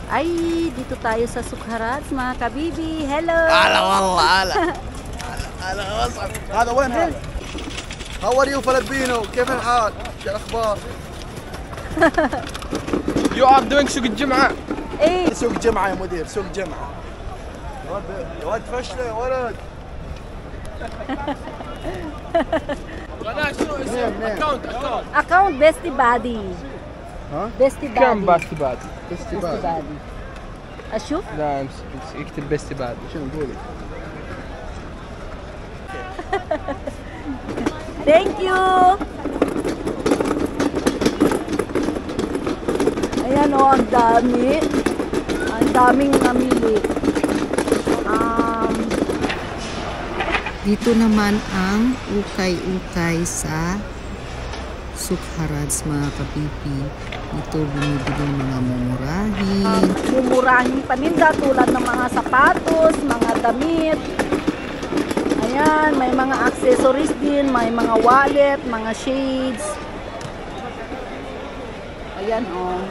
Ay, dito tayo sa Sukharats, mga kabibi. Hello! هلا والله هلا هلا وصل. هذا وين هذا؟ How are you فلبينو؟ كيف الحال؟ شو الأخبار؟ You are doing سوق الجمعة. ايه سوق جمعة يا مدير، سوق جمعة. يا ولد فشلة يا ولد. اكونت account Bestie Buddy. ها؟ Bestie كم Buddy. باستي بادي؟ Bestie Buddy. أشوف؟ لا اكتب بيستي بادي. شنو قولي؟ Thank you! Ayan o, ang dami. Ang daming namili. Dito naman ang ukay-ukay sa Sukharats, mga kapipi. Ito bumibili ng mga mumurahin. Mumurahing paninda tulad ng mga sapatos, mga damit. Ayan, may mga accessories din, may mga wallet, mga shades. Ayan oh.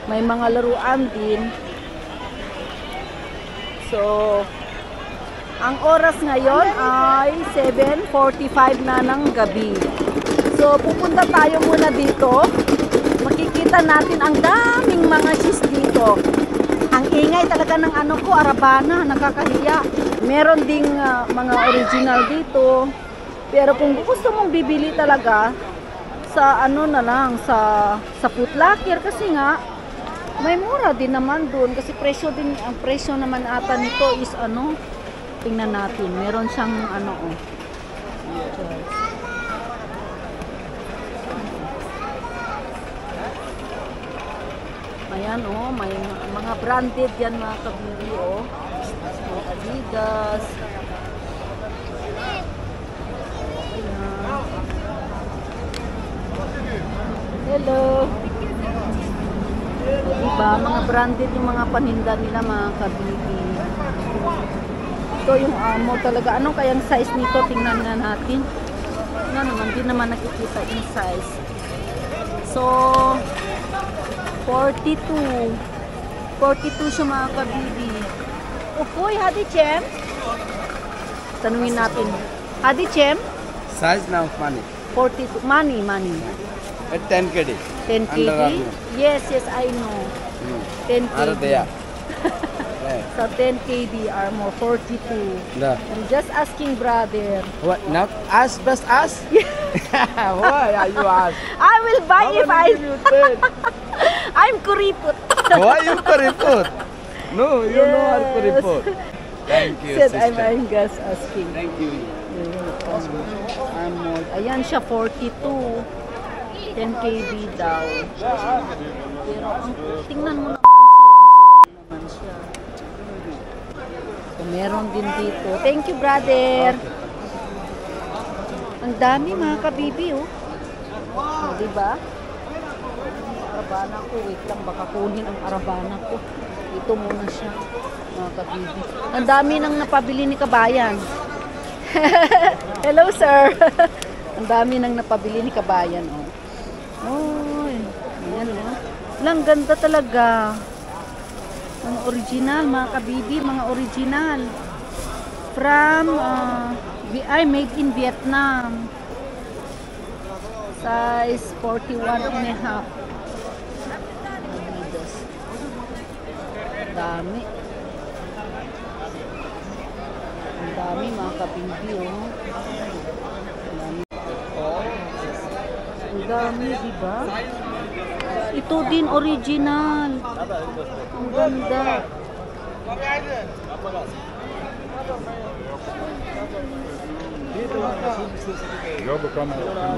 May mga laruan din. So, ang oras ngayon ay 7:45 na ng gabi. So, pupunta tayo muna dito. Makikita natin ang daming mga cheese dito. Ang ingay talaga ng ano ko, Arabana, nakakahiya. Meron ding mga original dito. Pero kung gusto mong bibili talaga, sa ano na lang, sa Foot Locker kasi nga, may mura din naman doon. Kasi presyo din, ang presyo naman ata nito is ano, tingnan natin. Meron siyang ano oh. Ayan oh, may mga branded yan mga kabili oh. Adidas. Ayan. Hello. Diba, mga branded yung mga paninda nila mga kabili. Ito yung amo talaga. Ano kayang size nito? Tingnan na natin. Ano naman, di naman nakikita yung size. So, 42. 42 siya mga kabibi. Upoy, Hadi Chem. Tanungin natin. Hadi Chem? Size now money. 42. Money. 10 kg. 10 kg? Yes, I know. 10 kg. So 10 kg armor, 42. No. I'm just asking, brother. What? Not us, best us? Why are you us? I will buy if I... you take? I'm kuripot. Why you kuripot? No, you know how to kuripot. Thank you, Said sister. I'm just asking. Thank you. Armor. Ayan siya, 42. 10 kg daw. Pero ang tingnan mo naman sila naman siya. So, meron din dito. Thank you, brother. Ang dami mga kabibi, oh. Oh, diba? Arabana ko. Wait lang, baka kunin ang arabana ko. Ito muna siya, mga kabibi. Ang dami nang napabili ni Kabayan. Hello, sir. Ang dami nang napabili ni Kabayan, oh. Oh, ayan, oh. Lang ganda talaga. Mga original, mga kabibi, mga original. From, made in Vietnam. Size 41.5. Adidas. Dami. Ang dami, mga kabibi, oh. Ang dami, diba? Ito din original. Ang ganda.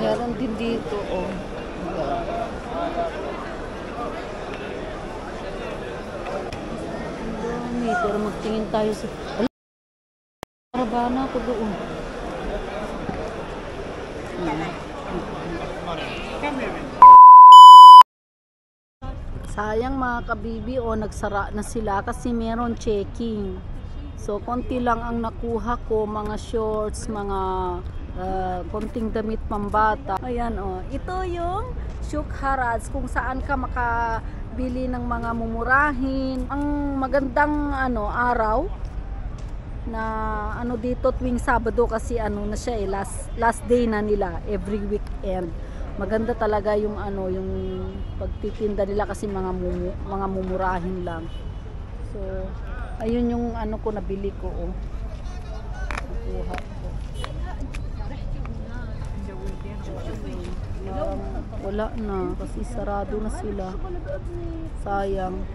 Meron din dito, oh. Ang dami. Pero magtingin tayo sa... Arabana ako doon. Sayang mga kabibi, o nagsara na sila kasi meron checking. So konti lang ang nakuha ko, mga shorts, mga konting damit pambata. Ayan oh. Ito yung Shuk Haraj kung saan ka makabili ng mga mumurahin. Ang magandang araw na dito tuwing Sabado kasi na siya last day na nila every weekend. Maganda talaga yung yung pagtitinda nila kasi mga mumurahin lang. So ayun yung ko nabili ko oh. Nakuha ko. Wala na kasi sarado na sila. Sayang.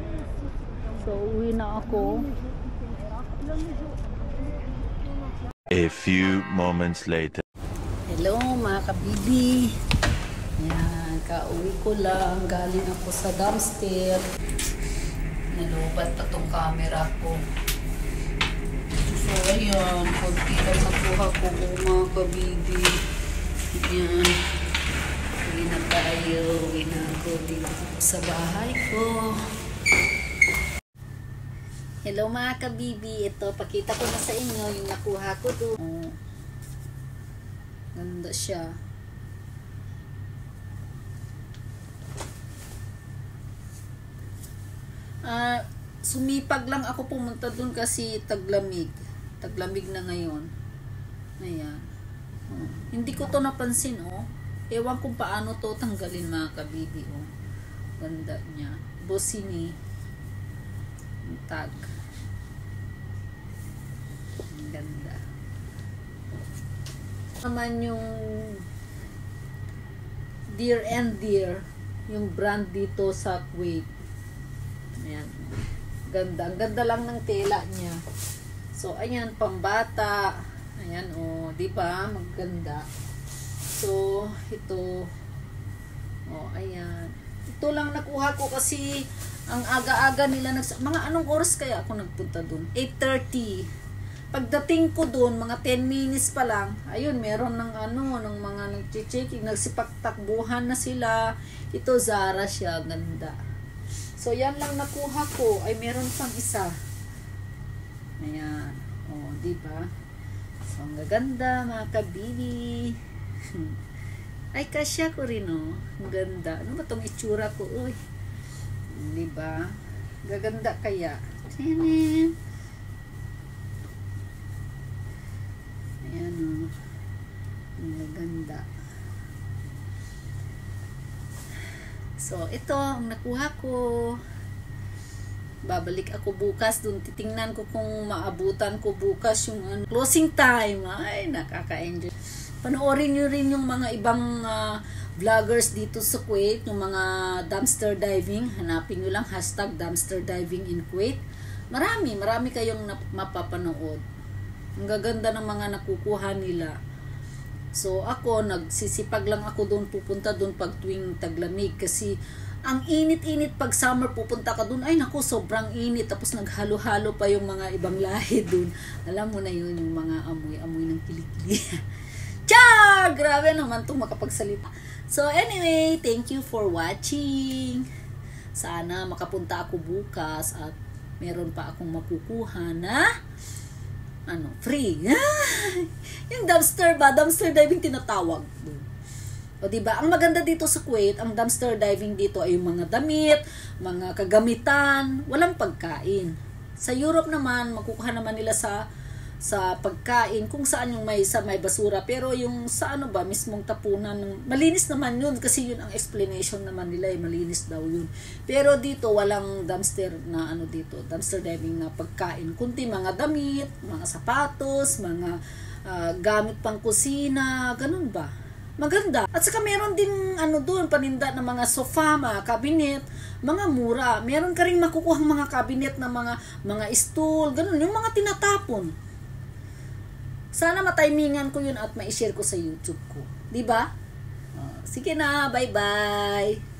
So uwi na ako. A few moments later. Hello mga kabibi. Yan, kauwi ko lang. Galing ako sa dumpster. Nalubat na tong camera ko. So ayan, konti lang nakuha ko mga kabibi. Yan. Uwi na tayo. Uwi na ako dito sa bahay ko. Hello mga kabibi, ito pakita ko na sa inyo yung nakuha ko doon. Oh, ganda siya. Sumipag lang ako pumunta doon kasi taglamig. Taglamig na ngayon. Ayan. Oh, hindi ko to napansin oh. Ewan kung paano to tanggalin mga kabibi oh. Ganda niya. Bossini. Tag. Ang ganda. Naman yung Dear and Dear, yung brand dito sa Kuwait. Ayan. Ganda. Ang ganda lang ng tela niya. So, ayan, pambata. Ayan, oh, di ba? Maganda. So, ito. Oh, ayan. Ito lang nakuha ko kasi ang aga-aga nila mga anong oras kaya ako nagpunta doon? 8:30. Pagdating ko doon, mga 10 minutes pa lang, ayun, meron ng ng mga nagche-checking, nagsipagtakbuhan na sila. Ito Zara siya, ganda. So yan lang nakuha ko. Ay meron pang isa. Ayan. Oh, di ba? So ang gaganda mga kabibi. Ay kasya ko rin oh. Ang ganda. Ano ba tong itsura ko? Uy. Diba? Gaganda kaya. Ayan o. Gaganda. So, ito ang nakuha ko. Babalik ako bukas dun. Titingnan ko kung maabutan ko bukas yung closing time. Ay, nakaka-enjoy. Panoorin nyo rin yung mga ibang vloggers dito sa Kuwait, yung mga dumpster diving. Hanapin nyo lang hashtag dumpster diving in Kuwait. Marami kayong mapapanood. Ang gaganda ng mga nakukuha nila. So ako, nagsisipag lang ako doon, pupunta doon pag tuwing taglamig kasi ang init-init pag summer pupunta ka doon, ay naku, sobrang init, tapos naghalo-halo pa yung mga ibang lahi doon. Alam mo na yun, yung mga amoy-amoy ng kilikili. Char! Grabe naman itong makapagsalita. So anyway, thank you for watching. Sana makapunta ako bukas at meron pa akong makukuha na free. Yung dumpster ba? Dumpster diving tinatawag. O diba? Ang maganda dito sa Kuwait, ang dumpster diving dito ay yung mga damit, mga kagamitan, walang pagkain. Sa Europe naman, makukuha naman nila sa pagkain kung saan yung may basura, pero yung sa mismong tapunan, malinis naman yun kasi yun ang explanation naman nila, malinis daw yun. Pero dito walang dumpster na dito, dumpster diving na pagkain, kundi mga damit, mga sapatos, mga gamit pang kusina, ganun ba? Maganda. At saka meron din doon paninda ng mga sofa, mga cabinet, mga mura. Meron ka ring makukuhang mga cabinet na mga stool, ganun, yung mga tinatapon. Sana matimingan ko yun at ma-share ko sa YouTube ko. Diba? Sige na, bye-bye!